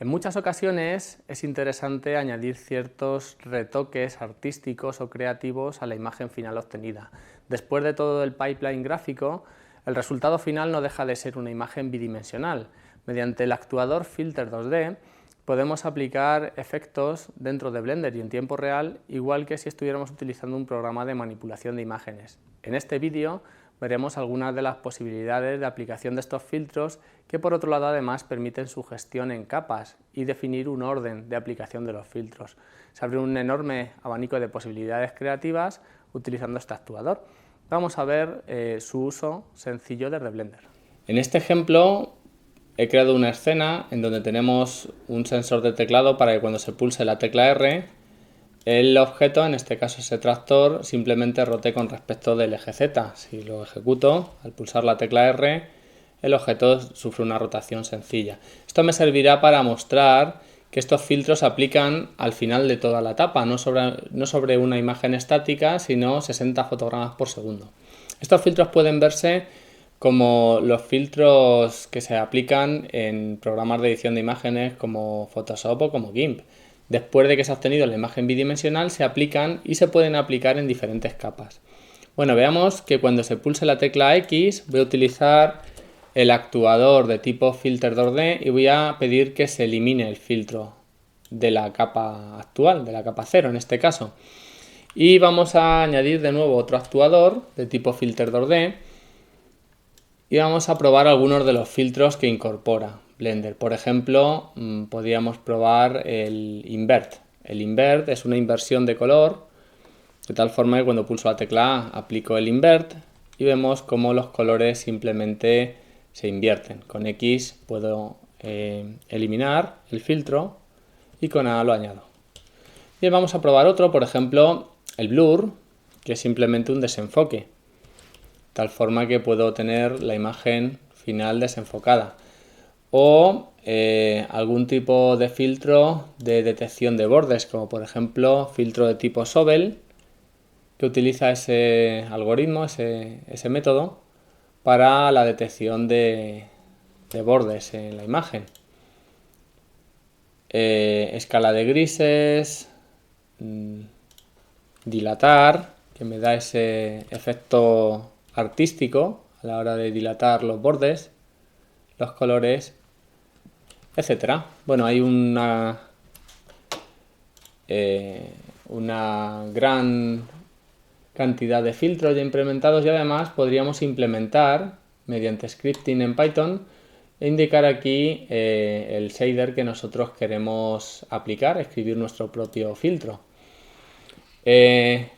En muchas ocasiones es interesante añadir ciertos retoques artísticos o creativos a la imagen final obtenida. Después de todo el pipeline gráfico, el resultado final no deja de ser una imagen bidimensional. Mediante el actuador Filter 2D podemos aplicar efectos dentro de Blender y en tiempo real, igual que si estuviéramos utilizando un programa de manipulación de imágenes. En este vídeo veremos algunas de las posibilidades de aplicación de estos filtros que por otro lado además permiten su gestión en capas y definir un orden de aplicación de los filtros. Se abre un enorme abanico de posibilidades creativas utilizando este actuador. Vamos a ver su uso sencillo desde Blender. En este ejemplo he creado una escena en donde tenemos un sensor de teclado para que cuando se pulse la tecla R, el objeto, en este caso ese tractor, simplemente rote con respecto del eje Z. Si lo ejecuto, al pulsar la tecla R, el objeto sufre una rotación sencilla. Esto me servirá para mostrar que estos filtros se aplican al final de toda la etapa, no sobre una imagen estática, sino 60 fotogramas por segundo. Estos filtros pueden verse como los filtros que se aplican en programas de edición de imágenes como Photoshop o como GIMP. Después de que se ha obtenido la imagen bidimensional, se aplican y se pueden aplicar en diferentes capas. Bueno, veamos que cuando se pulse la tecla X voy a utilizar el actuador de tipo Filter 2D y voy a pedir que se elimine el filtro de la capa actual, de la capa 0 en este caso. Y vamos a añadir de nuevo otro actuador de tipo Filter 2D y vamos a probar algunos de los filtros que incorpora Blender. Por ejemplo, podríamos probar el Invert. El Invert es una inversión de color, de tal forma que cuando pulso la tecla A aplico el Invert y vemos cómo los colores simplemente se invierten. Con X puedo eliminar el filtro y con A lo añado. Bien, vamos a probar otro, por ejemplo, el Blur, que es simplemente un desenfoque, de tal forma que puedo tener la imagen final desenfocada. O algún tipo de filtro de detección de bordes, como por ejemplo filtro de tipo Sobel, que utiliza ese algoritmo, ese método, para la detección de bordes en la imagen. Escala de grises, dilatar, que me da ese efecto artístico a la hora de dilatar los bordes, los colores, etcétera. Bueno, hay una gran cantidad de filtros ya implementados y además podríamos implementar mediante scripting en Python e indicar aquí el shader que nosotros queremos aplicar, escribir nuestro propio filtro.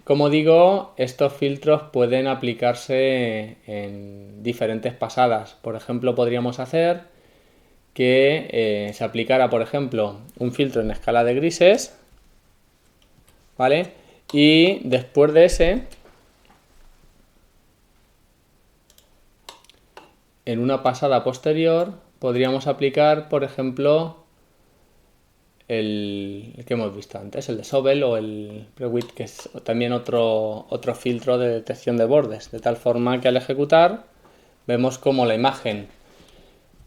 Como digo, estos filtros pueden aplicarse en diferentes pasadas. Por ejemplo, podríamos hacer que se aplicara, por ejemplo, un filtro en escala de grises, ¿vale? Y después de ese, en una pasada posterior, podríamos aplicar, por ejemplo, el que hemos visto antes, el de Sobel o el Prewidth, que es también otro filtro de detección de bordes, de tal forma que al ejecutar vemos como la imagen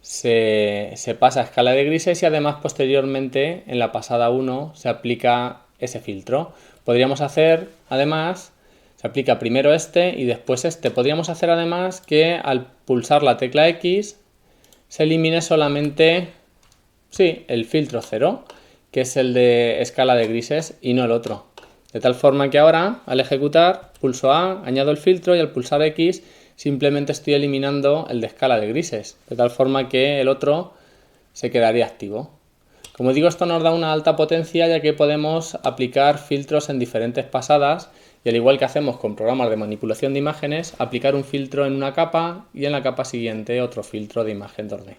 se pasa a escala de grises y además posteriormente en la pasada 1 se aplica ese filtro. Podríamos hacer además, se aplica primero este y después este. Podríamos hacer además que al pulsar la tecla X se elimine solamente el filtro 0, que es el de escala de grises y no el otro. De tal forma que ahora al ejecutar pulso A, añado el filtro y al pulsar X simplemente estoy eliminando el de escala de grises, de tal forma que el otro se quedaría activo. Como digo, esto nos da una alta potencia ya que podemos aplicar filtros en diferentes pasadas y al igual que hacemos con programas de manipulación de imágenes, aplicar un filtro en una capa y en la capa siguiente otro filtro de imagen 2D.